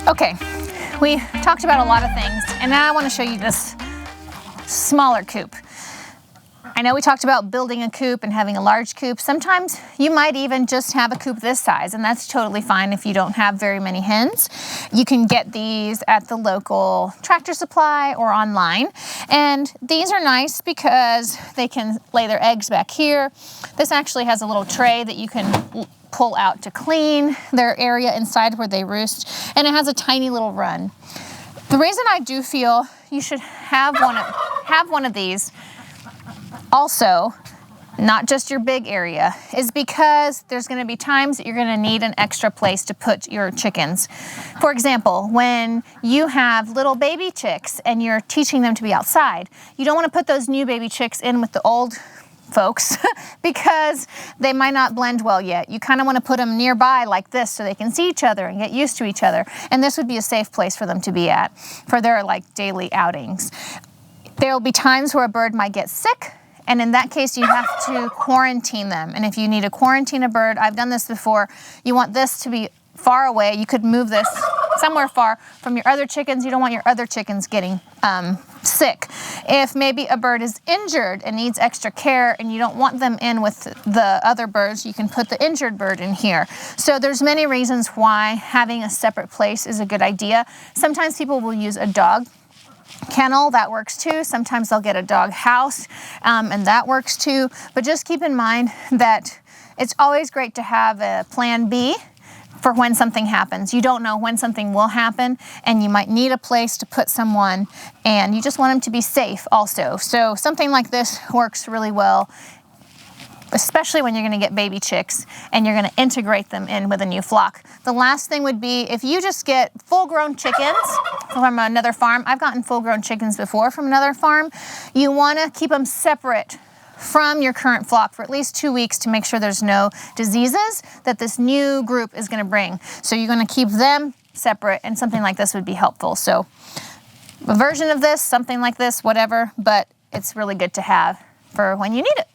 Okay, we talked about a lot of things, and now I want to show you this smaller coop. I know we talked about building a coop and having a large coop. Sometimes you might even just have a coop this size, and that's totally fine if you don't have very many hens. You can get these at the local Tractor Supply or online. And these are nice because they can lay their eggs back here. This actually has a little tray that you can pull out to clean their area inside where they roost, and it has a tiny little run. The reason I do feel you should have one of these also, not just your big area, is because there's going to be times that you're going to need an extra place to put your chickens. For example, when you have little baby chicks and you're teaching them to be outside, you don't want to put those new baby chicks in with the old folks because they might not blend well yet. You kind of want to put them nearby like this so they can see each other and get used to each other. And this would be a safe place for them to be at for their daily outings. There will be times where a bird might get sick, and in that case, you have to quarantine them. And if you need to quarantine a bird, I've done this before, you want this to be far away. You could move this somewhere far from your other chickens. You don't want your other chickens getting sick. If maybe a bird is injured and needs extra care and you don't want them in with the other birds, you can put the injured bird in here. So there's many reasons why having a separate place is a good idea. Sometimes people will use a dog kennel, that works too. Sometimes they'll get a dog house, and that works too. But just keep in mind that it's always great to have a plan B for when something happens. You don't know when something will happen, and you might need a place to put someone, and you just want them to be safe also. So something like this works really well, especially when you're going to get baby chicks and you're going to integrate them in with a new flock. The last thing would be if you just get full-grown chickens from another farm. I've gotten full-grown chickens before from another farm. You want to keep them separate from your current flock for at least 2 weeks to make sure there's no diseases that this new group is going to bring. So you're going to keep them separate, and something like this would be helpful. So a version of this, something like this, whatever, but it's really good to have for when you need it.